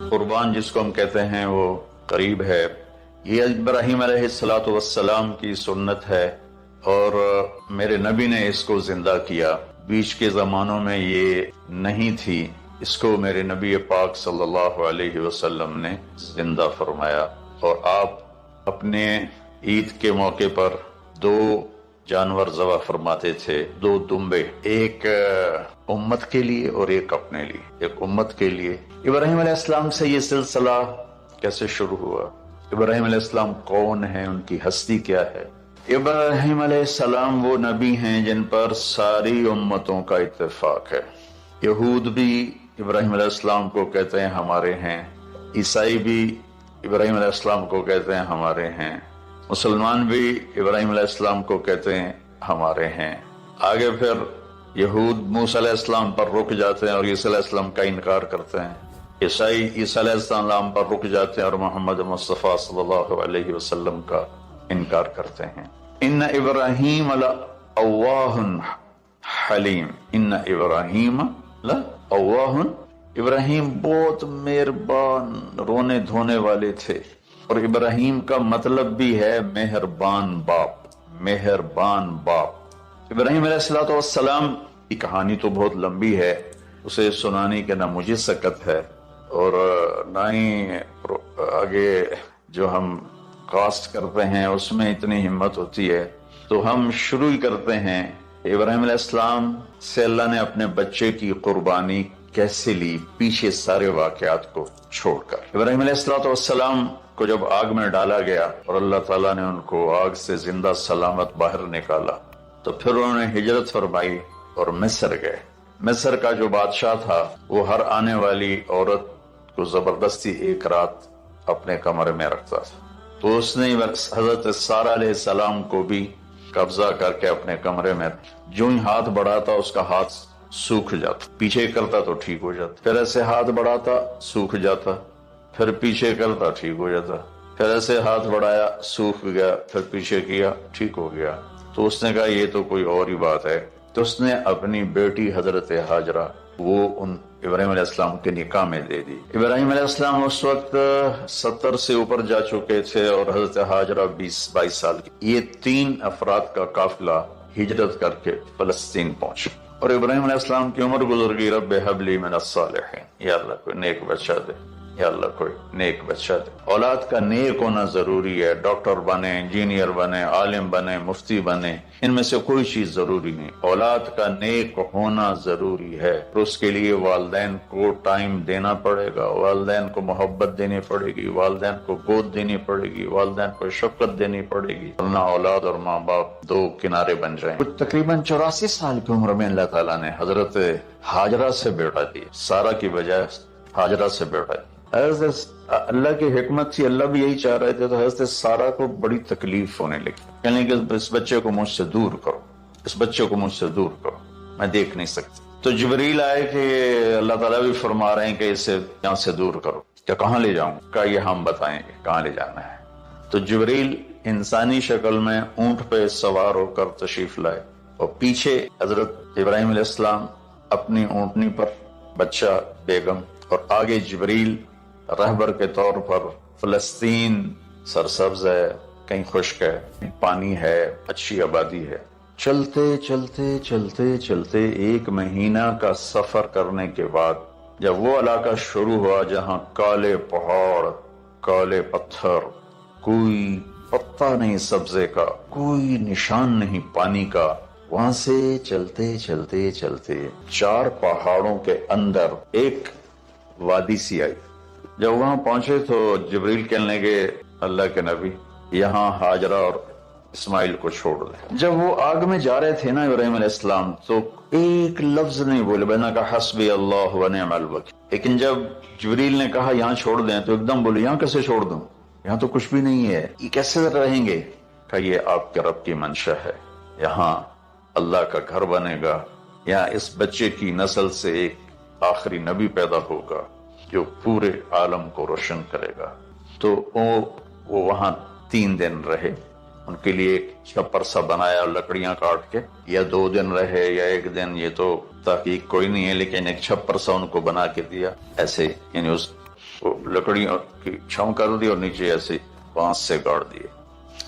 قربان جس کو ہم کہتے ہیں وہ قریب ہے. یہ ابراہیم علیہ الصلوۃ والسلام کی سنت ہے اور میرے نبی نے اس کو زندہ کیا. بیچ کے زمانوں میں یہ نہیں تھی. اس کو میرے نبی پاک صلی اللہ علیہ وسلم نے زندہ فرمایا اور آپ اپنے عید کے موقع پر 2 جانور ذبح فرماتے تھے، 2 دمبے، ایک امت کے لیے اور ایک اپنے لیے. ایک امت کے لیے. ابراہیم علیہ السلام سے یہ سلسلہ کیسے شروع ہوا؟ ابراہیم علیہ السلام کون ہیں؟ ان کی ہستی کیا ہے؟ ابراہیم علیہ السلام وہ نبی ہیں جن پر ساری امتوں کا اتفاق ہے. یہود بھی ابراہیم علیہ السلام کو کہتے ہیں ہمارے ہیں، عیسائی بھی ابراہیم علیہ السلام کو کہتے ہیں ہمارے ہیں، مسلمان بھی ابراہیم علیہ السلام کو کہتے ہیں ہمارے ہیں. آگے پھر یہود موسیٰ علیہ السلام پر رک جاتے ہیں اور عیسیٰ علیہ السلام کا انکار کرتے ہیں. عیسائی عیسیٰ علیہ السلام پر رک جاتے ہیں اور محمد مصطفیٰ صلی اللہ علیہ وسلم کا انکار کرتے ہیں. ان ابراہیم لأواہ حلیم. ان ابراہیم لأواہ، ابراہیم بہت مہربان رونے دھونے والے تھے. اور ابراہیم کا مطلب بھی ہے مہربان باپ. مہربان باپ. ابراہیم علیہ السلام کی کہانی تو بہت لمبی ہے، اسے سنانے کے نہ مجھے سکت ہے اور نہ ہی آگے جو ہم کاسٹ کرتے ہیں اس میں اتنی ہمت ہوتی ہے. تو ہم شروع ہی کرتے ہیں. ابراہیم علیہ السلام سے اللہ نے اپنے بچے کی قربانی کیسے لی، پیچھے سارے واقعات کو چھوڑ کر. ابراہیم علیہ السلام کو جب آگ میں ڈالا گیا اور اللہ تعالیٰ نے ان کو آگ سے زندہ سلامت باہر نکالا تو پھر انہوں نے ہجرت فرمائی اور مصر گئے. مصر کا جو بادشاہ تھا وہ ہر آنے والی عورت کو زبردستی ایک رات اپنے کمرے میں رکھتا تھا. تو اس نے حضرت سارہ علیہ السلام کو بھی قبضہ کر کے اپنے کمرے میں، جو ہی ہاتھ بڑھاتا اس کا ہاتھ سوکھ جاتا، پیچھے کرتا تو ٹھیک ہو جاتا، پھر ایسے ہاتھ بڑھاتا سوکھ جاتا، پھر پیچھے کرتا ٹھیک ہو جاتا، پھر ایسے ہاتھ بڑھایا سوکھ گیا، پھر پیچھے کیا ٹھیک ہو گیا. تو اس نے کہا یہ تو کوئی اور ہی بات ہے. تو اس نے اپنی بیٹی حضرت ہاجرہ وہ ان ابراہیم علیہ السلام کے نکاح میں دے دی. ابراہیم علیہ السلام اس وقت 70 سے اوپر جا چکے تھے اور حضرت ہاجرہ 20-22 سال کی. یہ 3 افراد کا قافلہ ہجرت کر کے فلسطین پہنچا اور ابراہیم علیہ السلام کی عمر گزر گئی. رب ہب لی من الصالحین، یا اللہ کوئی نیک بچہ دے، یا اللہ کوئی نیک بچہ دے. اولاد کا نیک ہونا ضروری ہے. ڈاکٹر بنے، انجینئر بنے، عالم بنے، مفتی بنے، ان میں سے کوئی چیز ضروری نہیں. اولاد کا نیک ہونا ضروری ہے. تو اس کے لیے والدین کو ٹائم دینا پڑے گا، والدین کو محبت دینی پڑے گی، والدین کو گود دینی پڑے گی، والدین کو شفقت دینی پڑے گی، ورنہ اولاد اور ماں باپ 2 کنارے بن جائیں. تقریباً 84 سال کی عمر میں اللہ تعالیٰ نے حضرت ہاجرہ سے بیٹا دی، سارہ کی بجائے ہاجرہ سے بیٹا دی. اللہ کی حکمت تھی، اللہ بھی یہی چاہ رہے تھے. تو حضرت سارہ کو بڑی تکلیف ہونے لگی، کہنے کہ اس بچے کو مجھ سے دور کرو، اس بچے کو مجھ سے دور کرو، میں دیکھ نہیں سکتی. تو جبریل آئے کہ اللہ تعالیٰ بھی فرما رہے ہیں کہ اسے یہاں سے دور کرو. کیا کہاں لے جاؤں؟ کہا یہ ہم بتائیں گے کہاں لے جانا ہے. تو جبریل انسانی شکل میں اونٹ پہ سوار ہو کر تشریف لائے اور پیچھے حضرت ابراہیم علیہ السلام اپنی اونٹنی پر، بچہ بیگم، اور آگے جبریل رہبر کے طور پر. فلسطین سرسبز ہے، کہیں خشک ہے، پانی ہے، اچھی آبادی ہے. چلتے چلتے چلتے چلتے 1 مہینہ کا سفر کرنے کے بعد جب وہ علاقہ شروع ہوا جہاں کالے پہاڑ، کالے پتھر، کوئی پتا نہیں سبزے کا، کوئی نشان نہیں پانی کا، وہاں سے چلتے چلتے چلتے 4 پہاڑوں کے اندر ایک وادی سی آئی. جب وہاں پہنچے تو جبریل کہنے لگے اللہ کے نبی یہاں ہاجرہ اور اسماعیل کو چھوڑ دیں. جب وہ آگ میں جا رہے تھے نا ابراہیم علیہ السلام تو ایک لفظ نہیں بولے، بنا کہا حسبی اللہ و نعم الوکیل. لیکن جب جبریل نے کہا یہاں چھوڑ دیں تو ایک دم بولے یہاں کیسے چھوڑ دوں، یہاں تو کچھ بھی نہیں ہے، یہ کیسے رہیں گے؟ کہا یہ آپ کے رب کی منشا ہے، یہاں اللہ کا گھر بنے گا، یہاں اس بچے کی نسل سے ایک آخری نبی پیدا ہوگا جو پورے عالم کو روشن کرے گا. تو وہ وہاں 3 دن رہے. ان کے لیے ایک چھپر سا بنایا لکڑیاں کاٹ کے، یا 2 دن رہے یا 1 دن، یہ تو تحقیق کوئی نہیں ہے، لیکن ایک چھپر سا ان کو بنا کے دیا ایسے. یعنی اس وہ لکڑیوں کی چھاؤں کر دی اور نیچے ایسے بانس سے گاڑ دیے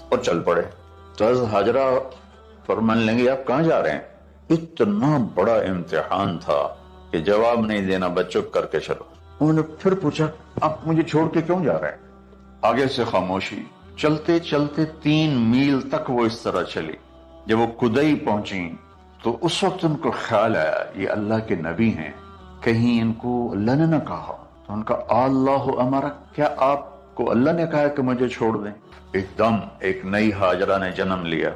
اور چل پڑے. تو حضرت حاجرہ فرمانے لگے آپ کہاں جا رہے ہیں؟ اتنا بڑا امتحان تھا کہ جواب نہیں دینا، بچوں کر کے چلو. انہوں نے پھر پوچھا آپ مجھے چھوڑ کے کیوں جا رہے ہیں؟ آگے سے خاموشی. چلتے چلتے 3 میل تک وہ اس طرح چلی. جب وہ کدئی پہنچی تو اس وقت ان کو خیال آیا یہ اللہ کے نبی ہیں، کہیں ان کو اللہ نے نہ کہا. تو ان کا اللہ امرک، کیا آپ کو اللہ نے کہا کہ مجھے چھوڑ دیں؟ ایک دم ایک نئی حاجرہ نے جنم لیا.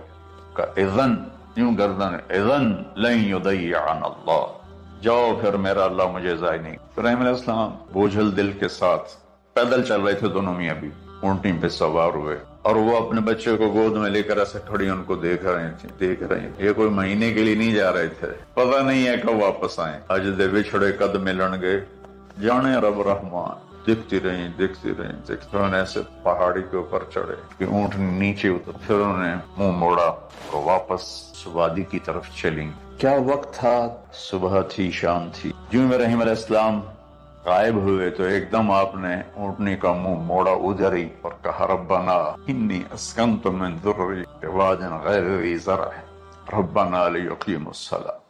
کہ اذن، یوں گردن، اذن لن یضیعنا اللہ، جاؤ پھر میرا اللہ مجھے ضائع نہیں. ابراہیم علیہ السلام بوجھل دل کے ساتھ پیدل چل رہے تھے، دونوں میاں بیوی اونٹنی پہ سوار ہوئے، اور وہ اپنے بچے کو گود میں لے کر ایسے کھڑی ان کو دیکھ رہے تھے. یہ کوئی مہینے کے لیے نہیں جا رہے تھے، پتہ نہیں ہے کب واپس آئیں. اج دے بچھڑے قد ملن گے، جانے رب رحمان. دیکھتی رہیں. انہوں نے ایسے پہاڑی کے اوپر چڑھے کہ اونٹنی نیچے اتر، پھر انہوں نے منہ موڑا اور واپس وادی کی طرف چلی. کیا وقت تھا، صبح تھی، شام تھی. جو ابراہیم علیہ السلام غائب ہوئے تو ایک دم آپ نے اونٹنی کا منہ موڑا ادھر ہی اور کہا ربنا انی اسکنت من ذریتی بواد غیر ذی زرع ربنا لیقیموا الصلاۃ.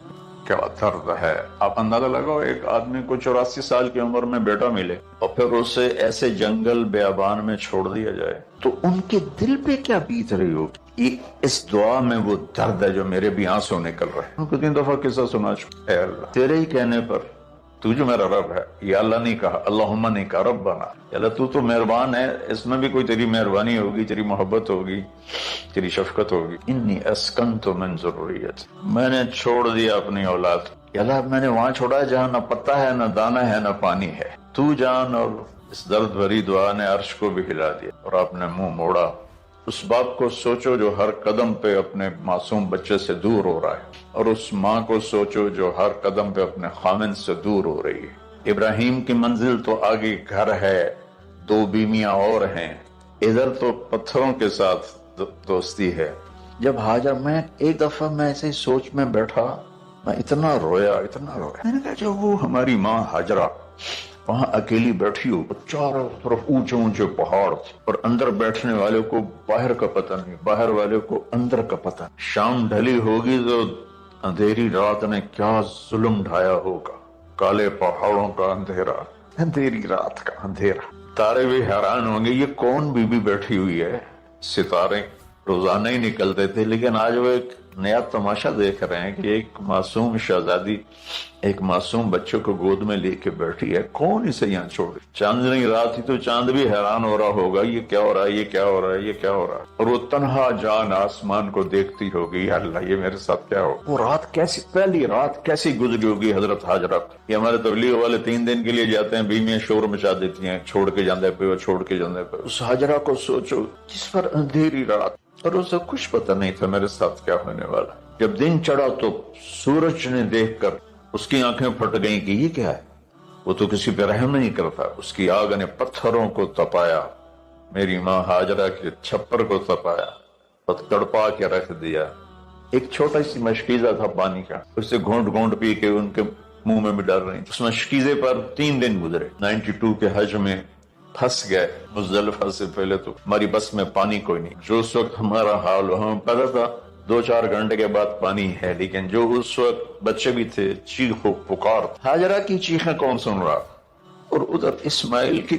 کیا درد ہے. آپ اندازہ لگاؤ ایک آدمی کو 84 سال کی عمر میں بیٹا ملے اور پھر اسے ایسے جنگل بیابان میں چھوڑ دیا جائے تو ان کے دل پہ کیا بیت رہی ہوگی. اس دعا میں وہ درد ہے جو میرے بھی آنسوں نکل رہے ہیں. ان کو 3 دفعہ قصہ سنا چکا. اے اللہ تیرے ہی کہنے پر تو جو میرا رب ہے، یہ اللہ نہیں کہا، اللہم نہیں کہا، ربنا. اللہ تو مہربان ہے، اس میں بھی کوئی تیری مہربانی ہوگی، تیری محبت ہوگی، تیری شفقت ہوگی. انی اسکنت من ذریتی، میں نے چھوڑ دیا اپنی اولاد. اللہ میں نے وہاں چھوڑا جہاں نہ پتا ہے، نہ دانا ہے، نہ پانی ہے. تو جان. اور اس درد بھری دعا نے عرش کو بھی ہلا دیا اور آپ نے منہ موڑا. اس باپ کو سوچو جو ہر قدم پہ اپنے معصوم بچے سے دور ہو رہا ہے، اور اس ماں کو سوچو جو ہر قدم پہ اپنے خامن سے دور ہو رہی ہے. ابراہیم کی منزل تو آگے گھر ہے، 2 بیویاں اور ہیں، ادھر تو پتھروں کے ساتھ دوستی ہے. جب حاجر، میں ایک دفعہ میں ایسے سوچ میں بیٹھا، میں اتنا رویا. میں نے کہا جو وہ ہماری ماں حاجرہ وہاں اکیلی بیٹھی ہو، چاروں طرف اونچے اونچے پہاڑ، اور اندر بیٹھنے والے کو باہر کا پتہ نہیں، باہر والے کو اندر کا پتہ. شام ڈھلی ہوگی تو اندھیری رات نے کیا ظلم ڈھایا ہوگا. کالے پہاڑوں کا اندھیرا، اندھیری رات کا اندھیرا. تارے بھی حیران ہوں گے یہ کون بی بی بیٹھی ہوئی ہے. ستارے روزانہ ہی نکلتے تھے، لیکن آج وہ ایک نیا تماشا دیکھ رہے ہیں کہ ایک معصوم شہزادی ایک معصوم بچے کو گود میں لے کے بیٹھی ہے. کون اسے یہاں چھوڑے. چاندنی رات ہی تو چاند بھی حیران ہو رہا ہوگا یہ کیا ہو رہا ہے، یہ کیا ہو رہا ہے، یہ کیا ہو رہا ہے. اور وہ تنہا جان آسمان کو دیکھتی ہوگی، اللہ یہ میرے ساتھ کیا ہو. وہ رات کیسی، پہلی رات کیسی گزری ہوگی حضرت حاجرہ. یہ ہمارے تبلیغ والے 3 دن کے لیے جاتے ہیں، بیویاں شور مچا دیتی ہیں، چھوڑ کے جاندے پہ وہ چھوڑ کے جاندے پہ. اس حاجرہ کو سوچو جس پر اندھیری رات، اور اسے کچھ پتہ نہیں تھا میرے ساتھ کیا ہونے والا. جب دن چڑھا تو سورج نے دیکھ کر اس کی آنکھیں پھٹ گئیں کہ یہ کیا ہے. وہ تو کسی پہ رحم نہیں کرتا. اس کی آگ نے پتھروں کو تپایا، میری ماں حاجرہ کے چھپر کو تپایا اور تڑپا کے رکھ دیا. ایک چھوٹا سی مشکیزہ تھا پانی کا، اسے گھونٹ گھونٹ پی کے ان کے منہ میں بھی ڈال رہی. اس مشکیزے پر 3 دن گزرے. 92 کے حج میں پھنس گئے. مزدلفہ سے پہلے تو ہماری بس میں پانی کوئی نہیں. جو اس وقت ہمارا حال ہمیں پتا تھا 2-4 گھنٹے کے بعد پانی ہے، لیکن جو اس وقت بچے بھی تھے، چیخ و پکار. حاجرہ کی چیخیں کون سن رہا، اور ادھر اسماعیل کی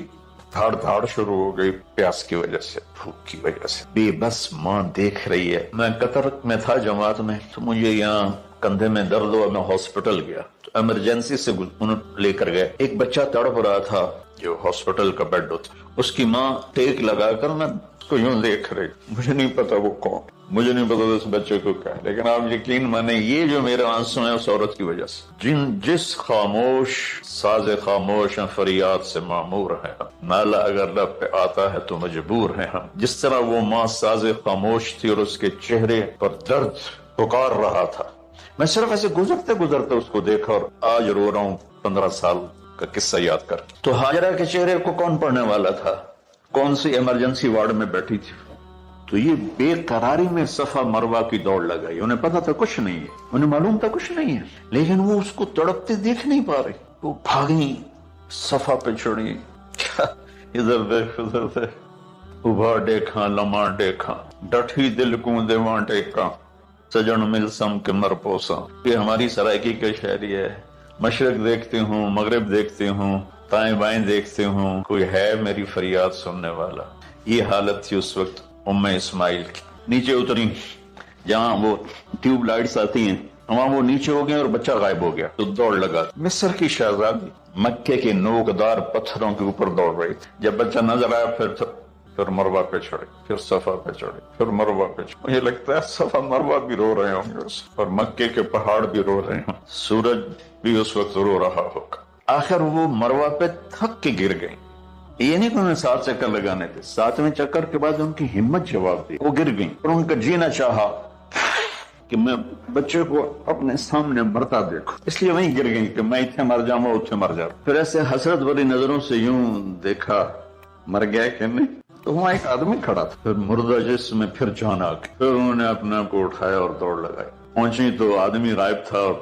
دھاڑ دھاڑ شروع ہو گئی، پیاس کی وجہ سے، بھوک کی وجہ سے. بے بس ماں دیکھ رہی ہے. میں قطر میں تھا جماعت میں، تو مجھے یہاں کندھے میں درد ہوا، میں ہاسپٹل گیا تو ایمرجنسی سے انہوں لے کر گئے. ایک بچہ تڑپ رہا تھا جو ہاسپٹل کا بیڈ ہوتا، اس کی ماں ٹیک لگا کر میں اس کو یوں دیکھ رہی. مجھے نہیں پتا وہ کون، مجھے نہیں پتا اس بچے کو کیا ہے، لیکن آپ یقین مانیں یہ جو میرے آنسو ہیں اس عورت کی وجہ سے. جس خاموش ساز خاموش فریاد سے معمور ہے ہم، نالا اگر لب پہ آتا ہے تو مجبور ہیں ہم. جس طرح وہ ماں ساز خاموش تھی اور اس کے چہرے پر درد پکار رہا تھا، میں صرف ایسے گزرتے گزرتے اس کو دیکھا اور آج رو رہا ہوں 15 سال کا قصہ یاد کر. تو حاجرہ کے چہرے کو کون پڑھنے والا تھا؟ کون سی ایمرجنسی وارڈ میں بیٹھی تھی؟ تو یہ بے قراری میں صفا مروہ کی دوڑ لگائی. انہیں پتا تھا کچھ نہیں ہے، انہیں معلوم تھا کچھ نہیں ہے، لیکن وہ اس کو تڑپتے دیکھ نہیں پا رہی. وہ بھاگی، صفا پہ چڑھی، ادھر دیکھ ادھر دیکھ، ابھا دیکھا لمحہ دیکھا، ڈٹھی دل کو دیواں ٹیکا، سجن مل سم کے مر پوسا۔ یہ ہماری سرائکی کی شاعری ہے۔ مشرق دیکھتی ہوں، مغرب دیکھتی ہوں، دائیں بائیں دیکھتی ہوں، کوئی ہے میری فریاد سننے والا۔ یہ حالت تھی اس وقت ام اسماعیل کی۔ نیچے اتری، جہاں وہ ٹیوب لائٹس آتی ہیں وہاں وہ نیچے ہو گئے اور بچہ غائب ہو گیا، تو دوڑ لگا۔ مصر کی شہزادی مکے کے نوکدار پتھروں کے اوپر دوڑ رہی تھی۔ جب بچہ نظر آیا پھر مروہ پہ چڑھے، پھر صفا پہ چڑھے، پھر مروہ پہ چڑھے۔ مجھے لگتا ہے صفا مروہ بھی رو رہے ہوں گے اور مکے کے پہاڑ بھی رو رہے ہوں، سورج بھی اس وقت رو رہا ہوگا۔ آخر وہ مروہ پہ تھک کے گر گئی۔ یہ نہیں کہ انہیں 7 چکر لگانے تھے، 7ویں چکر کے بعد ان کی ہمت جواب دی، وہ گر گئی اور ان کا جینا چاہا کہ میں بچے کو اپنے سامنے مرتا دیکھوں، اس لیے وہیں گر گئی کہ میں اتنے مر جاؤں اتنے مر جاؤں۔ پھر ایسے حسرت بھری نظروں سے یوں دیکھا، مر گیا کہ نہیں، تو وہاں ایک آدمی کھڑا تھا۔ پھر مردہ جسم میں پھر جان آ گئی۔ پھر انہوں نے اپنے آپ کو اٹھایا اور دوڑ لگائی۔ پہنچی تو آدمی غائب تھا اور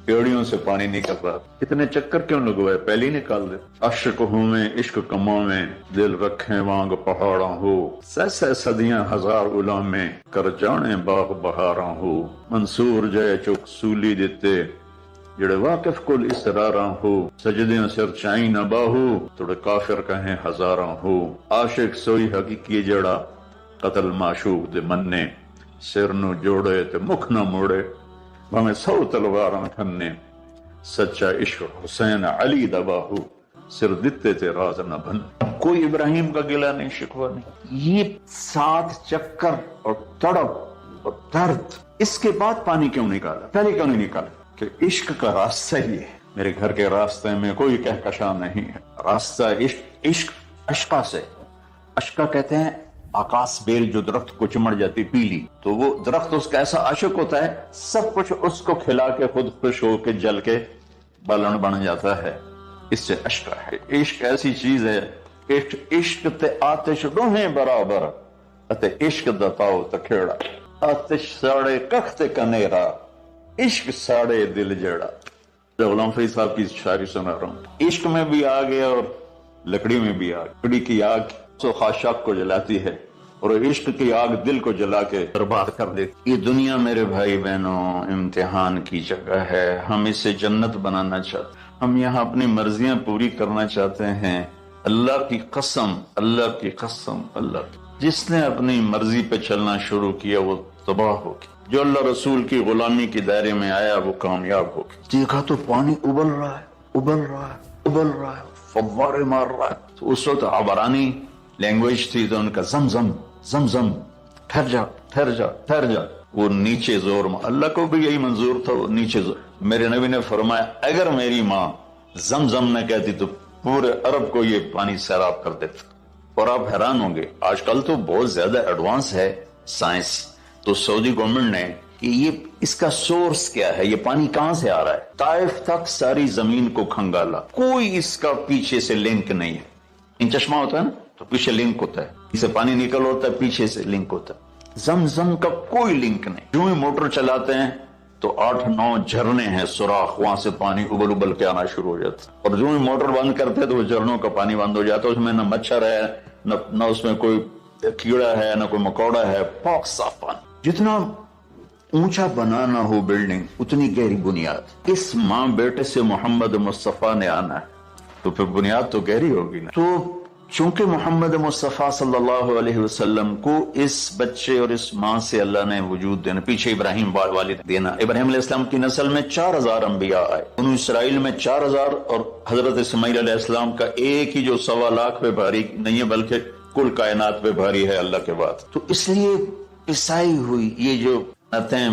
پیڑیوں سے پانی نکل رہا تھا۔ اتنے چکر کیوں لگوائے، پہلے ہی نکال دے۔ عشق ہوں میں عشق کماں میں، دل رکھیں وانگ پہاڑاں ہو، سہ صدیاں ہزار غلامیں، کر جانے باغ بہاراں ہو، منصور جے چک سولی دیتے، جڑے واقف کل اسراراں ہو، سجدیاں سر چائیں نہ باہو، توڑے کافر کہیں ہزاراں ہو، عاشق سوئی حقیقی جڑا، قتل معشوق دے مننے، سر نو جوڑے تے مکھ نہ موڑے، ہمیں 100 تلواراں کھنے، سچا عشق حسین علی دباہو، سر دتے تے راز نہ بن۔ کوئی ابراہیم کا گلہ نہیں، شکوہ نہیں۔ یہ 7 چکر اور تڑپ اور درد، اس کے بعد پانی کیوں نکالا، پہلے کیوں نہیں نکالا؟ کہ عشق کا راستہ یہ ہے۔ میرے گھر کے راستے میں کوئی کہکشاں نہیں ہے، راستہ عشق اشقا سے۔ اشقا کہتے ہیں آکاش بیل، جو درخت کو چمڑ جاتی پیلی، تو وہ درخت اس کا ایسا عاشق ہوتا ہے، سب کچھ اس کو کھلا کے خود خوش ہو کے جل کے بالن بن جاتا ہے۔ اس سے عشق ہے۔ عشق ایسی چیز ہے، عشق تے آتش دوہیں برابر، اتے عشق دا پاؤ تکھیڑا، آتش ساڑے ککھ تے کنیرا، عشق ساڑے دل جڑا۔ غلام فرید صاحب کی شاعری سنا رہا ہوں۔ عشق میں بھی آگ ہے اور لکڑی میں بھی آگ۔ لکڑی کی آگ تو خاشاک کو جلاتی ہے اور عشق کی آگ دل کو جلا کے برباد کر دیتی۔ یہ دنیا میرے بھائی بہنوں امتحان کی جگہ ہے، ہم اسے جنت بنانا چاہتے ہیں، ہم یہاں اپنی مرضیاں پوری کرنا چاہتے ہیں۔ اللہ کی قسم، اللہ کی قسم، اللہ کی، جس نے اپنی مرضی پہ چلنا شروع کیا وہ تباہ ہو گیا، جو اللہ رسول کی غلامی کے دائرے میں آیا وہ کامیاب ہو گیا۔ دیکھا تو پانی ابل رہا ہے، ابل رہا ہے، ابل رہا ہے، فوارے مار رہا ہے۔ تو اس وقت عبرانی لینگویج تھی تو ان کا زمزم زمزم، ٹھہر جا ٹھہر جا ٹھہر جا۔ وہ نیچے زور میں، اللہ کو بھی یہی منظور تھا، وہ نیچے زور۔ میرے نبی نے فرمایا اگر میری ماں زمزم نہ کہتی تو پورے عرب کو یہ پانی سیراب کر دیتا۔ اور آپ حیران ہوں گے، آج کل تو بہت زیادہ ایڈوانس ہے سائنس، تو سعودی گورنمنٹ نے کہ یہ اس کا سورس کیا ہے، یہ پانی کہاں سے آ رہا ہے، طائف تک ساری زمین کو کھنگالا، کوئی اس کا پیچھے سے لنک نہیں ہے۔ ان چشمہ ہوتا ہے نا تو پیچھے لنک ہوتا ہے، اسے پانی نکل ہوتا ہے پیچھے سے لنک ہوتا ہے۔ زمزم کا کوئی لنک نہیں۔ جو ہی موٹر چلاتے ہیں تو 8-9 جھرنے ہیں سوراخ، وہاں سے پانی ابل ابل کے آنا شروع ہو جاتا ہے، اور جو ہی موٹر بند کرتے ہیں تو وہ جھرنوں کا پانی بند ہو جاتا ہے، اس میں نہ مچھر ہے نہ اس میں کوئی کیڑا ہے نہ کوئی مکوڑا ہے، پاک صاف پانی۔ جتنا اونچا بنانا ہو بلڈنگ اتنی گہری بنیاد۔ اس ماں بیٹے سے محمد مصطفیٰ نے آنا ہے تو پھر بنیاد تو گہری ہوگی نا۔ تو چونکہ محمد مصطفیٰ صلی اللہ علیہ وسلم کو اس بچے اور اس ماں سے اللہ نے وجود دینا، پیچھے ابراہیم والد دینا، ابراہیم علیہ السلام کی نسل میں 4000 انبیاء آئے، بنو اسرائیل میں 4000، اور حضرت اسماعیل علیہ السلام کا ایک ہی جو 1.25 لاکھ پہ بھاری نہیں ہے بلکہ کل کائنات پہ بھاری ہے اللہ کے بعد۔ تو اس لیے پسائی ہوئی یہ جو آتے ہیں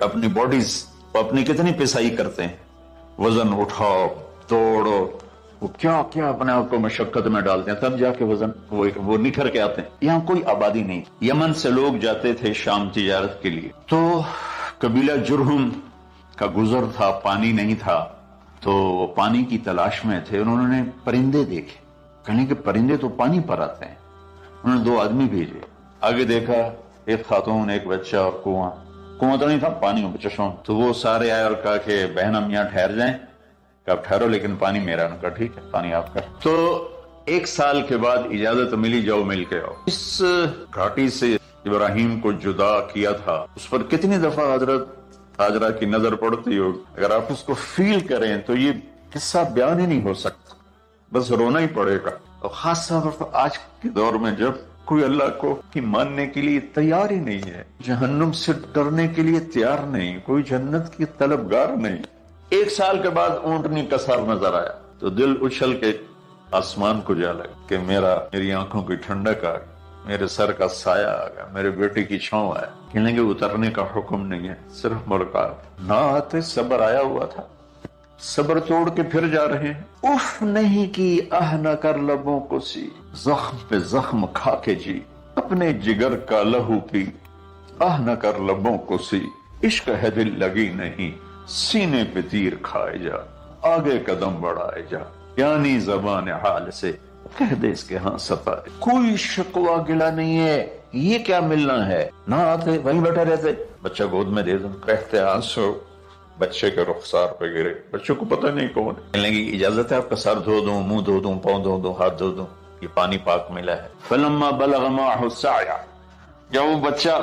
اپنی باڈیز، وہ اپنی کتنی پسائی کرتے ہیں، وزن اٹھاؤ دوڑو، وہ کیا کیا اپنے آپ کو مشقت میں ڈالتے ہیں، تب جا کے وزن وہ نکھر کے آتے ہیں۔ یہاں کوئی آبادی نہیں، یمن سے لوگ جاتے تھے شام تجارت کے لیے، تو قبیلہ جرہم کا گزر تھا، پانی نہیں تھا، تو وہ پانی کی تلاش میں تھے۔ انہوں نے پرندے دیکھے، کہنے کہ پرندے تو پانی پر آتے ہیں۔ انہوں نے 2 آدمی بھیجے، آگے دیکھا ایک خاتون ایک بچہ اور کنواں تو نہیں تھا، پانی ہو چشمہ۔ تو وہ سارے آئے اور کہا کہ بہن ہم یہاں ٹھہر جائیں، کہ آپ ٹھہرو لیکن پانی میرا، نے کہا ٹھیک ہے پانی آپ کا۔ تو 1 سال کے بعد اجازت ملی جاؤ مل کے آؤ. اس گھاٹی سے ابراہیم کو جدا کیا تھا اس پر کتنی دفعہ حضرت ہاجرہ کی نظر پڑتی ہوگی. اگر آپ اس کو فیل کریں تو یہ قصہ بیان ہی نہیں ہو سکتا, بس رونا ہی پڑے گا. اور خاص طور پر آج کے دور میں جب کوئی اللہ کو ماننے کے لیے تیار ہی نہیں ہے, جہنم سے ڈرنے کے لیے تیار نہیں, کوئی جنت کی طلبگار نہیں. 1 سال کے بعد اونٹنی کا سر نظر آیا تو دل اچھل کے آسمان کو جا لگا کہ میری آنکھوں کی ٹھنڈک آ گئی, میرے سر کا سایہ آ گیا, میرے بیٹے کی چھاؤں آیا. کہنے کے اترنے کا حکم نہیں ہے, صرف ملاقات. نہ آتے صبر آیا ہوا تھا, صبر توڑ کے پھر جا رہے ہیں. اف نہیں کی آہ نہ کر لبوں کو سی, زخم پہ زخم کھا کے جی, اپنے جگر کا لہو پی, آہ نہ کر لبوں کو سی, عشق ہے دل لگی نہیں, سینے پہ تیر کھائے جا, آگے قدم بڑھائے جا, یعنی زبان حال سے کہہ دے اس کے ہاں سفارے. کوئی شکوہ گلا نہیں ہے, یہ کیا ملنا ہے. نہ آتے وہیں بیٹھے رہتے, بچہ گود میں دے دوں, کہتے آنسو بچے کے رخسار پہ گرے. بچوں کو پتہ نہیں کون ہے. کہنے لگی اجازت ہے آپ کا سر دھو دوں, منہ دھو دوں, پاؤں دھو دوں, ہاتھ دھو دوں, یہ پانی پاک ملا ہے. فلما بلغ معه السعی, جب وہ بچہ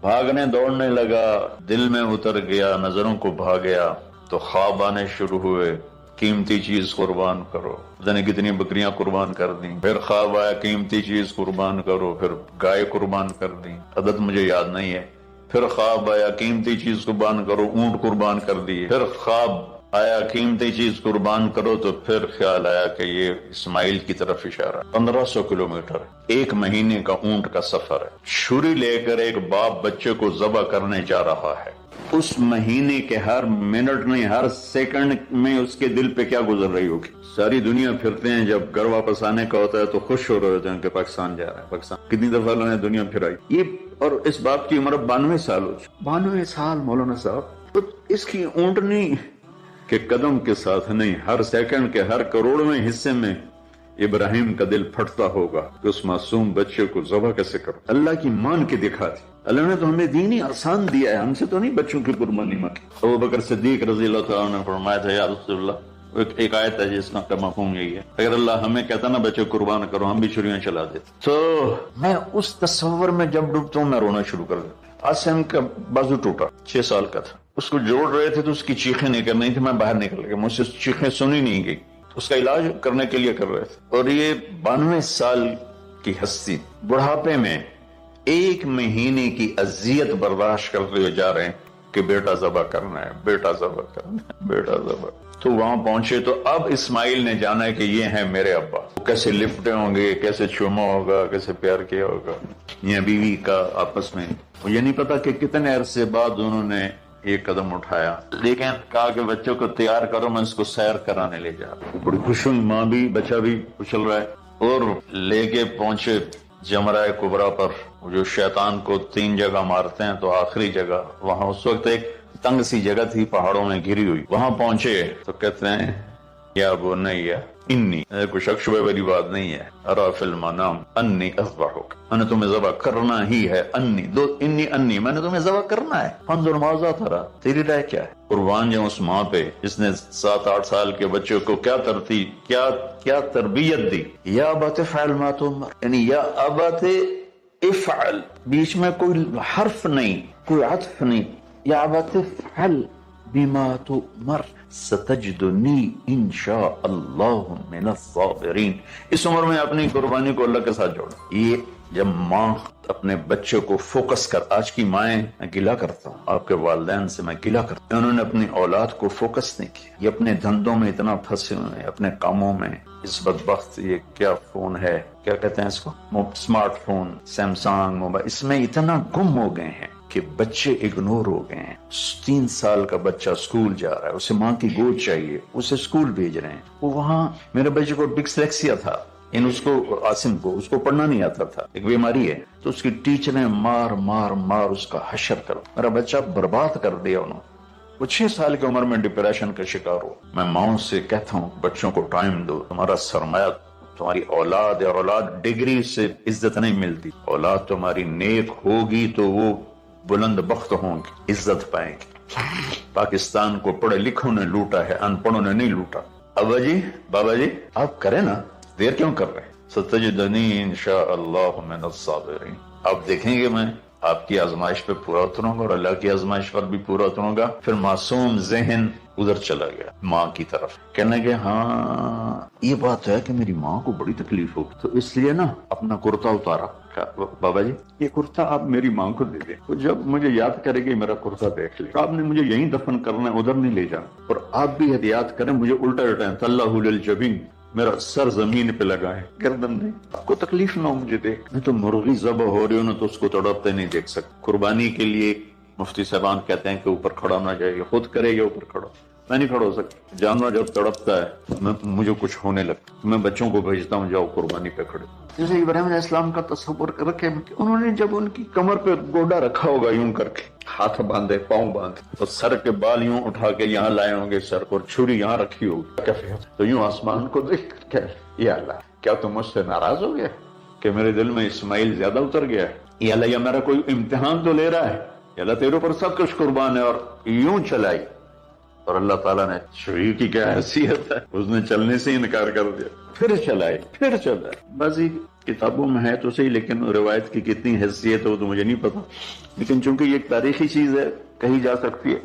بھاگنے دوڑنے لگا, دل میں اتر گیا, نظروں کو بھا گیا, تو خواب آنے شروع ہوئے. قیمتی چیز قربان کرو, پتہ نہیں کتنی بکریاں قربان کر دیں. پھر خواب آیا قیمتی چیز قربان کرو, پھر گائے قربان کر دیں, عدد مجھے یاد نہیں ہے. پھر خواب آیا قیمتی چیز قربان کرو, اونٹ قربان کر دیے. پھر خواب آیا قیمتی چیز قربان کرو, تو پھر خیال آیا کہ یہ اسماعیل کی طرف اشارہ. 1500 کلومیٹر 1 مہینے کا اونٹ کا سفر ہے. چھری لے کر ایک باپ بچے کو ذبح کرنے جا رہا ہے. اس مہینے کے ہر منٹ نہیں, ہر سیکنڈ میں اس کے دل پہ کیا گزر رہی ہوگی. ساری دنیا پھرتے ہیں, جب گھر واپس آنے کا ہوتا ہے تو خوش ہو رہے ہوتے ہیں کہ پاکستان جا رہا ہے. پاکستان کتنی دفعہ انہوں نے دنیا پھرائی. یہ اور اس باپ کی عمر 92 سال ہو چکی. 92 سال مولانا صاحب. تو اس کی اونٹنی کے قدم کے ساتھ نہیں, ہر سیکنڈ کے ہر کروڑویں حصے میں ابراہیم کا دل پھٹتا ہوگا کہ اس معصوم بچے کو ذبح کیسے کرو. اللہ کی مان کے دکھا دی. اللہ نے تو ہمیں دین ہی آسان دیا ہے, ہم سے تو نہیں بچوں کی قربانی مانگی. ابو بکر صدیق رضی اللہ تعالیٰ نے فرمایا تھا, یا رسول اللہ, ایک آیت ہے جس کا مفہوم یہی ہے, اگر اللہ ہمیں کہتا نا بچے قربان کرو, ہم بھی چھریاں چلا دیتے. تو میں اس تصور میں جب ڈوبتا ہوں میں رونا شروع کر دیتا. آسم کا بازو ٹوٹا, 6 سال کا تھا, اس کو جوڑ رہے تھے تو اس کی چیخیں نہیں کر رہی تھی, میں باہر نکل گیا, مجھ سے چیخیں سنی نہیں گئی. اس کا علاج کرنے کے لیے کر رہے تھے. اور یہ 92 سال کی ہستی بڑھاپے میں 1 مہینے کی اذیت برداشت کرتے ہوئے جا رہے ہیں کہ بیٹا ذبح کرنا ہے, بیٹا ذبح کرنا ہے, بیٹا ذبح. تو وہاں پہنچے تو اب اسماعیل نے جانا ہے کہ یہ ہیں میرے ابا. کیسے لفٹے ہوں گے, کیسے چوما ہوگا, کیسے پیار کیا ہوگا, یہ بیوی کا آپس میں. یہ نہیں پتا کہ کتنے عرصے بعد انہوں نے ایک قدم اٹھایا, لیکن کہا کہ بچوں کو تیار کرو, میں اس کو سیر کرانے لے جا. بڑی خوش ہوئی, ماں بھی بچہ بھی اچھل رہا ہے. اور لے کے پہنچے جمرہ کبریٰ پر, جو شیطان کو 3 جگہ مارتے ہیں, تو آخری جگہ وہاں اس وقت ایک تنگ سی جگہ تھی پہاڑوں میں گھری ہوئی. وہاں پہنچے تو کہتے ہیں یا بنی انی, کوئی شک شبہ والی بات نہیں ہے, ارا فی المنام انی اذبحک, میں نے تمہیں ذبح کرنا ہی ہے. انی میں نے تمہیں ذبح کرنا ہے. فانظر ماذا ترى, تیری رائے کیا ہے. قربان جاؤں اس ماں پہ جس نے 7-8 سال کے بچوں کو کیا تربیت دی. یا ابت افعل ما تؤمر, یعنی یا ابت افعل, بیچ میں کوئی حرف نہیں, کوئی عطف نہیں. یا ابت افعل بما تؤمر ستجدنی انشاء اللہ من الصابرین. اس عمر میں اپنی قربانی کو اللہ کے ساتھ جوڑا. یہ جب ماں اپنے بچے کو فوکس کر, آج کی مائیں میں گلہ کرتا ہوں, آپ کے والدین سے میں گلہ کرتا ہوں, انہوں نے اپنی اولاد کو فوکس نہیں کیا. یہ اپنے دھندوں میں اتنا پھنسے ہوئے ہیں, اپنے کاموں میں. اس بدبخت یہ کیا فون ہے, کیا کہتے ہیں اس کو, اسمارٹ فون, سیمسنگ موبائل, اس میں اتنا گم ہو گئے ہیں کہ بچے اگنور ہو گئے ہیں. 3 سال کا بچہ اسکول جا رہا ہے, اسے ماں کی گود چاہیے, اسے اسکول بھیج رہے ہیں. وہ وہاں میرے بچے کو ڈسلیکسیا تھا, اس کو عاصم کو, اس کو پڑھنا نہیں آتا تھا, ایک بیماری ہے. تو اس کی ٹیچر نے مار اس کا حشر کرو. میرا بچہ برباد کر دیا انہوں. وہ 6 سال کی عمر میں ڈپریشن کا شکار ہو. میں ماؤں سے کہتا ہوں بچوں کو ٹائم دو, تمہارا سرمایہ تمہاری اولاد ہے. اولاد ڈگری سے عزت نہیں ملتی, اولاد تمہاری نیک ہوگی تو وہ بلند بخت ہوں گے, عزت پائیں گے. پاکستان کو پڑھے لکھوں نے لوٹا ہے, ان پڑھوں نے نہیں لوٹا. ابا جی, بابا جی, آپ کریں نا, دیر کیوں کر رہے ہیں؟ ستجدنی انشاء اللہ من الصابرین، آپ دیکھیں گے میں آپ کی آزمائش پہ پورا اتروں گا اور اللہ کی آزمائش پر بھی پورا اتروں گا۔ پھر معصوم ذہن ادھر چلا گیا ماں کی طرف، کہنے کہ ہاں یہ بات ہے کہ میری ماں کو بڑی تکلیف ہوگی، تو اس لیے نا اپنا کرتا اتارا۔ بابا جی یہ کرتا آپ میری ماں کو دے دیں، تو جب مجھے یاد کرے گی میرا کرتا دیکھ لے، آپ نے مجھے یہیں دفن کرنا ہے، ادھر نہیں لے جانا، اور آپ بھی احتیاط کریں، مجھے الٹا الٹائیں اللہ للجبین، میرا سر زمین پہ لگائیں، گردن نہیں، آپ کو تکلیف نہ ہو مجھے دیکھ۔ میں تو مرغی ذبح ہو رہی ہوں نا تو اس کو تڑپتے نہیں دیکھ سکتے۔ قربانی کے لیے مفتی صاحبان کہتے ہیں کہ اوپر کھڑا نہ جائے، خود کرے گا اوپر کھڑا، میں نہیں کھڑا ہو سکتا۔ جانور جب تڑپتا ہے مجھے کچھ ہونے لگتا، میں بچوں کو بھیجتا ہوں جاؤ قربانی پہ کھڑے۔ جیسے ابراہیم علیہ السلام کا تصور کر رکھے انہوں نے، جب ان کی کمر پہ گوڈا رکھا ہوگا یوں کر کے، ہاتھ باندھے پاؤں باندھے، اور سر کے بال یوں اٹھا کے یہاں لائے ہوں گے سر کو، اور چھری یہاں رکھی ہوگی، تو یوں آسمان کو دیکھ کر کہ یا اللہ کیا تم مجھ سے ناراض ہو گیا کہ میرے دل میں اسماعیل زیادہ اتر گیا ہے؟ یا اللہ یہ میرا کوئی امتحان تو لے رہا ہے؟ یا اللہ تیرے پر سب کچھ قربان ہے، اور یوں چلائی۔ اور اللہ تعالیٰ نے چھری کی کیا حیثیت ہے، اس نے چلنے سے انکار کر دیا، پھر چلائے پھر چلائے۔ بازی کتابوں میں ہے تو صحیح، لیکن روایت کی کتنی حیثیت ہو تو مجھے نہیں پتا، لیکن چونکہ یہ ایک تاریخی چیز ہے کہی جا سکتی ہے۔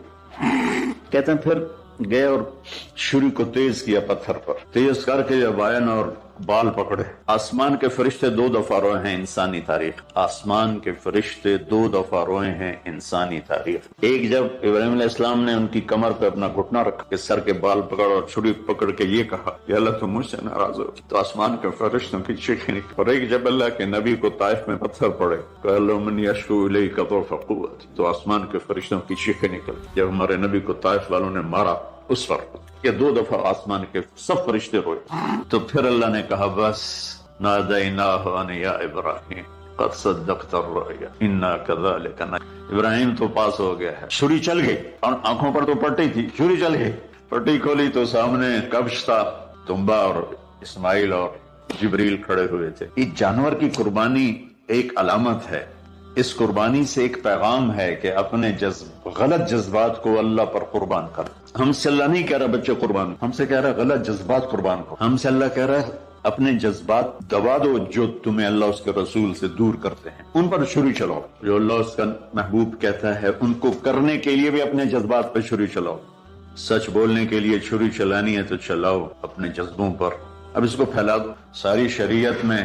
کہتے ہیں پھر گئے اور چھری کو تیز کیا پتھر پر، تیز کر کے جب آیا نا اور بال پکڑے، آسمان کے فرشتے 2 دفعہ روئے ہیں انسانی تاریخ، آسمان کے فرشتے 2 دفعہ روئے ہیں انسانی تاریخ۔ ایک جب ابراہیم علیہ السلام نے ان کی کمر پہ اپنا گھٹنا رکھا کہ سر کے بال پکڑ اور چھری پکڑ کے یہ کہا کہ اللہ تم مجھ سے ناراض ہو، تو آسمان کے فرشتوں کی چیخیں نکلی۔ اور ایک جب اللہ کے نبی کو طائف میں پتھر پڑے کہ اللہم انی اشکو الیک ضعف قوتی، تو آسمان کے فرشتوں کی چیخیں نکلی۔ جب ہمارے نبی کو طائف والوں نے مارا اس وقت یہ 2 دفعہ آسمان کے سب فرشتے روئے، تو پھر اللہ نے کہا بس نادیناہ ان یا ابراہیم قد صدقت الرؤیا انا کذالک نجزی، ابراہیم تو پاس ہو گیا ہے۔ چھری چل گئی، اور آنکھوں پر تو پٹی تھی، چھری چل گئی، پٹی کھولی تو سامنے کبش تھا، تنبا اور اسماعیل اور جبریل کھڑے ہوئے تھے۔ اس جانور کی قربانی ایک علامت ہے، اس قربانی سے ایک پیغام ہے کہ اپنے غلط جذبات کو اللہ پر قربان کر۔ ہم سے اللہ نہیں کہہ رہا بچے قربان، ہم سے کہہ رہا غلط جذبات قربان کرو، ہم سے اللہ کہہ رہا ہے اپنے جذبات دبا دو جو تمہیں اللہ اس کے رسول سے دور کرتے ہیں، ان پر چھری چلاؤ، جو اللہ اس کا محبوب کہتا ہے ان کو کرنے کے لیے بھی اپنے جذبات پر چھری چلاؤ۔ سچ بولنے کے لیے چھری چلانی ہے تو چلاؤ اپنے جذبوں پر، اب اس کو پھیلا دو۔ ساری شریعت میں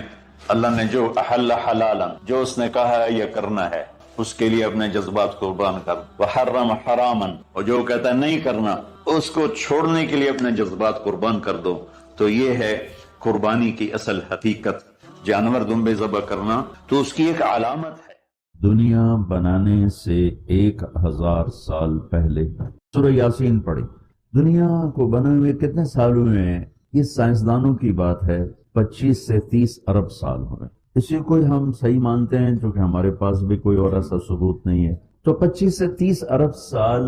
اللہ نے جو احل حلالا، جو اس نے کہا ہے یہ کرنا ہے، اس کے لیے اپنے جذبات قربان کر، وحرم حراما، اور جو کہتا ہے نہیں کرنا اس کو چھوڑنے کے لیے اپنے جذبات قربان کر دو۔ تو یہ ہے قربانی کی اصل حقیقت۔ جانور دمبے ذبح کرنا تو اس کی ایک علامت ہے۔ دنیا بنانے سے 1000 سال پہلے سورہ یاسین پڑھی۔ دنیا کو بنے ہوئے کتنے سال ہوئے ہیں؟ یہ سائنسدانوں کی بات ہے، 25 سے 30 ارب سال ہوئے۔ اسی کو ہم صحیح مانتے ہیں چونکہ ہمارے پاس بھی کوئی اور ایسا ثبوت نہیں ہے۔ تو 25 سے 30 ارب سال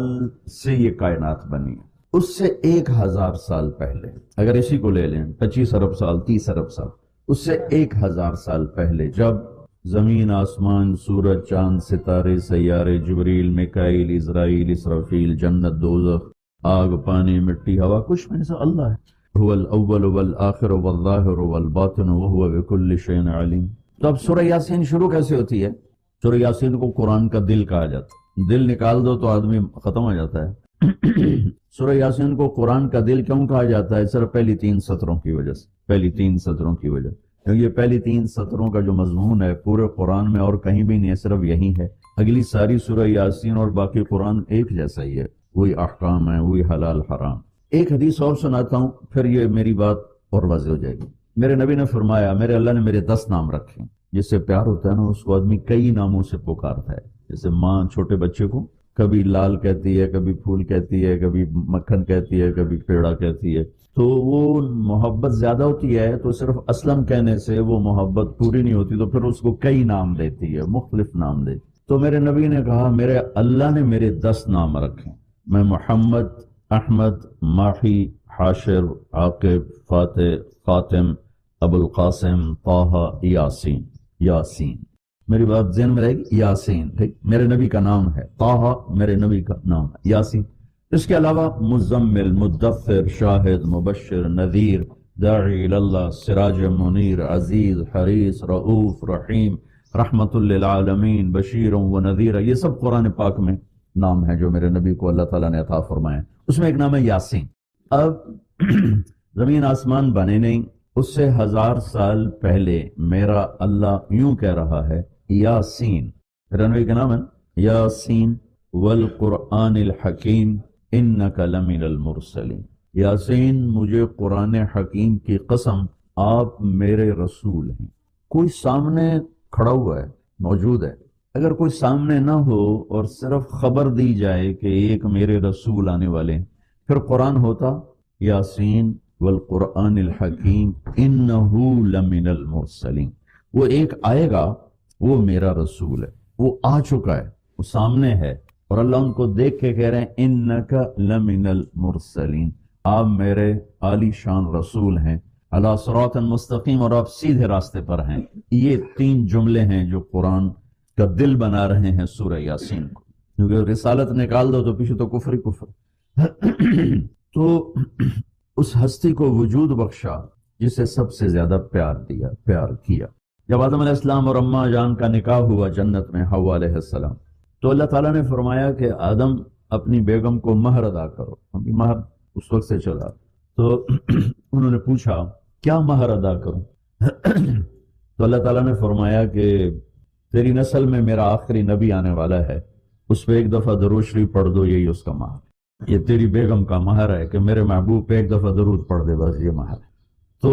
سے یہ کائنات بنی ہے۔ اس سے 1000 سال پہلے اگر اسی کو لے لیں، 25 ارب سال 30 ارب سال، اس سے 1000 سال پہلے جب زمین، آسمان، سورج، چاند، ستارے، سیارے، جبریل، میکائیل، اسرائیل، اسرافیل، جنت، دوزخ، آگ، پانی، مٹی، ہوا، کچھ میں سے اللہ ہے۔ هو الاول والآخر والظاہر والباطن وهو بكل شيء علیم۔ تو اب سورہ یاسین شروع کیسے ہوتی ہے؟ سورہ یاسین کو قرآن کا دل کہا جاتا ہے، دل نکال دو تو آدمی ختم ہو جاتا ہے۔ سورہ یاسین کو قرآن کا دل کیوں کہا جاتا ہے؟ صرف پہلی 3 سطروں کی وجہ سے، پہلی 3 سطروں کی وجہ، کیونکہ یہ پہلی 3 سطروں کا جو مضمون ہے پورے قرآن میں اور کہیں بھی نہیں ہے، صرف یہی ہے۔ اگلی ساری سورہ یاسین اور باقی قرآن ایک جیسا ہی ہے، وہی احکام ہے، وہی حلال حرام۔ ایک حدیث اور سناتا ہوں پھر یہ میری بات اور واضح ہو جائے گی۔ میرے نبی نے فرمایا، میرے اللہ نے میرے 10 نام رکھے۔ جس سے پیار ہوتا ہے نا اس کو آدمی کئی ناموں سے پکارتا ہے۔ جیسے ماں چھوٹے بچے کو کبھی لال کہتی ہے، کبھی پھول کہتی ہے، کبھی مکھن کہتی ہے، کبھی پیڑا کہتی ہے، تو وہ محبت زیادہ ہوتی ہے تو صرف اسلم کہنے سے وہ محبت پوری نہیں ہوتی، تو پھر اس کو کئی نام دیتی ہے، مختلف نام دیتی۔ تو میرے نبی نے کہا میرے اللہ نے میرے 10 نام رکھے، میں محمد، احمد، ماحی، حاشر، عاقب، فاتح، خاتم، ابو القاسم، طہ، یاسین۔ یاسین میری بات ذہن میں رہے گی، یاسین ٹھیک میرے نبی کا نام ہے، طہ میرے نبی کا نام ہے، یاسین۔ اس کے علاوہ مزمل، مدثر، شاہد، مبشر، نذیر، داعی اللہ، سراج منیر، عزیز، حریص، رؤوف، رحیم، رحمت للعالمین، بشیر و نذیر، یہ سب قرآن پاک میں نام ہے جو میرے نبی کو اللہ تعالیٰ نے عطا فرمائے۔ اس میں ایک نام ہے یاسین۔ اب زمین آسمان بنے نہیں، اس سے 1000 سال پہلے میرا اللہ یوں کہہ رہا ہے یاسین، میرا نبی کا نام ہے یاسین والقرآن الحکیم انک لمن المرسلین۔ یاسین، مجھے قرآن حکیم کی قسم، آپ میرے رسول ہیں۔ کوئی سامنے کھڑا ہوا ہے، موجود ہے، اگر کوئی سامنے نہ ہو اور صرف خبر دی جائے کہ ایک میرے رسول آنے والے ہیں، پھر قرآن ہوتا یاسین والقرآن الحکیم انہو لمن المرسلین۔ وہ ایک آئے گا، وہ میرا رسول ہے، وہ آ چکا ہے، وہ سامنے ہے، اور اللہ ان کو دیکھ کے کہہ رہے ہیں انک لمن المرسلین، آپ میرے عالی شان رسول ہیں، علی صراط مستقیم، اور آپ سیدھے راستے پر ہیں۔ یہ 3 جملے ہیں جو قرآن کا دل بنا رہے ہیں سورہ یاسین کو، کیونکہ رسالت نکال دو تو پیچھے تو کفر ہی کفر۔ تو اس ہستی کو وجود بخشا جسے سب سے زیادہ پیار کیا۔ جب آدم علیہ السلام اور اماں جان کا نکاح ہوا جنت میں حوا علیہ السلام، تو اللہ تعالیٰ نے فرمایا کہ آدم اپنی بیگم کو مہر ادا کرو۔ مہر اس وقت سے چلا، تو انہوں نے پوچھا کیا مہر ادا کروں؟ تو اللہ تعالیٰ نے فرمایا کہ تیری نسل میں میرا آخری نبی آنے والا ہے، اس پہ ایک دفعہ درود شریف پڑھ دو، یہی اس کا مہر، یہ تیری بیگم کا مہر ہے کہ میرے محبوب پہ ایک دفعہ درود پڑھ دے، بس یہ مہر ہے۔ تو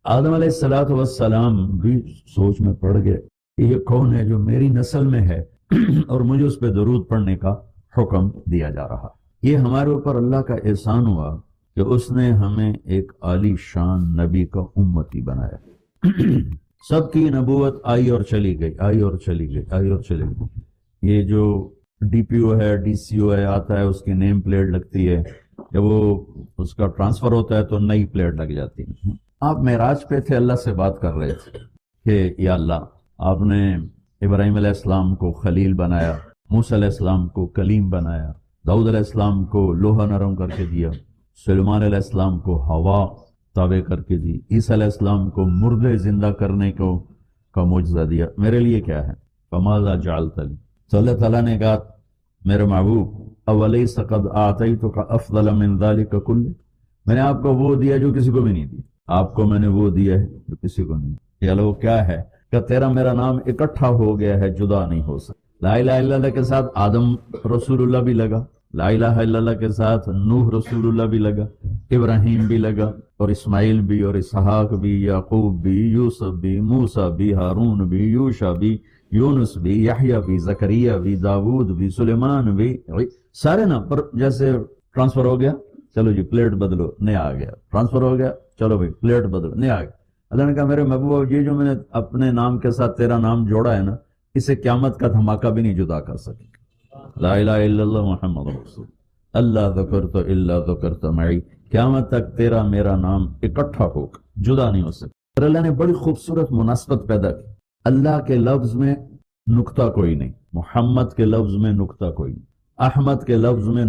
آدم علیہ السلام بھی سوچ میں پڑ گئے کہ یہ کون ہے جو میری نسل میں ہے اور مجھے اس پہ درود پڑھنے کا حکم دیا جا رہا۔ یہ ہمارے اوپر اللہ کا احسان ہوا کہ اس نے ہمیں ایک عالی شان نبی کا امتی بنایا۔ سب کی نبوت آئی اور چلی گئی، آئی اور چلی گئی، آئی اور چلی گئی۔ یہ جو ڈی پی او ہے، ڈی سی او ہے، آتا ہے، اس کی نیم پلیٹ لگتی ہے، جب وہ اس کا ٹرانسفر ہوتا ہے تو نئی پلیٹ لگ جاتی ہے۔ آپ معراج پہ تھے، اللہ سے بات کر رہے تھے کہ یا اللہ، آپ نے ابراہیم علیہ السلام کو خلیل بنایا، موسیٰ علیہ السلام کو کلیم بنایا، داؤد علیہ السلام کو لوہا نرم کر کے دیا، سلیمان علیہ السلام کو ہوا تابع کر کے دی، عیسیٰ علیہ السلام کو مردے زندہ کرنے کا معجزہ دیا، میرے لیے کیا ہے؟ فماذا جعلت لی؟ تو اللہ تعالیٰ نے کہا میرے محبوب اولیس قد اعطیتک افضل من ذلک کلہ، میں نے آپ کو وہ دیا جو کسی کو بھی نہیں دیا، آپ کو میں نے وہ دیا ہے جو کسی کو نہیں دیا۔ یہ لو کیا ہے کہ تیرا میرا نام اکٹھا ہو گیا ہے، جدا نہیں ہو سکتا۔ لا الہ الا اللہ کے ساتھ آدم رسول اللہ بھی لگا، لا الہ الا اللہ کے ساتھ نوح رسول اللہ بھی لگا، ابراہیم بھی لگا، اور اسماعیل بھی، اور اسحاق بھی، یعقوب بھی، یوسف بھی، موسیٰ بھی، ہارون بھی، یوشع بھی، یونس بھی، یحییٰ بھی، زکریا بھی، داود بھی، سلیمان بھی، سارے نا پر جیسے ٹرانسفر ہو گیا، چلو جی پلیٹ بدلو، نیا آ گیا، ٹرانسفر ہو گیا، چلو بھائی پلیٹ بدلو، نیا آ گیا۔ اللہ نے کہا میرے محبوب، یہ جو میں نے اپنے نام کے ساتھ تیرا نام جوڑا ہے نا، اسے قیامت کا دھماکہ بھی نہیں جدا کر سکے۔ لا الہ الا اللہ محمد رسول اللہ، ذکرت الا ذکرت معی، قیامت تک تیرا میرا نام اکٹھا ہوگا، جدا نہیں ہو سکتا۔ اور اللہ نے بڑی خوبصورت مناسبت پیدا کی، اللہ کے لفظ میں نقطہ کوئی نہیں، محمد کے لفظ میں نقطہ کوئی نہیں، احمد کے لفظ میں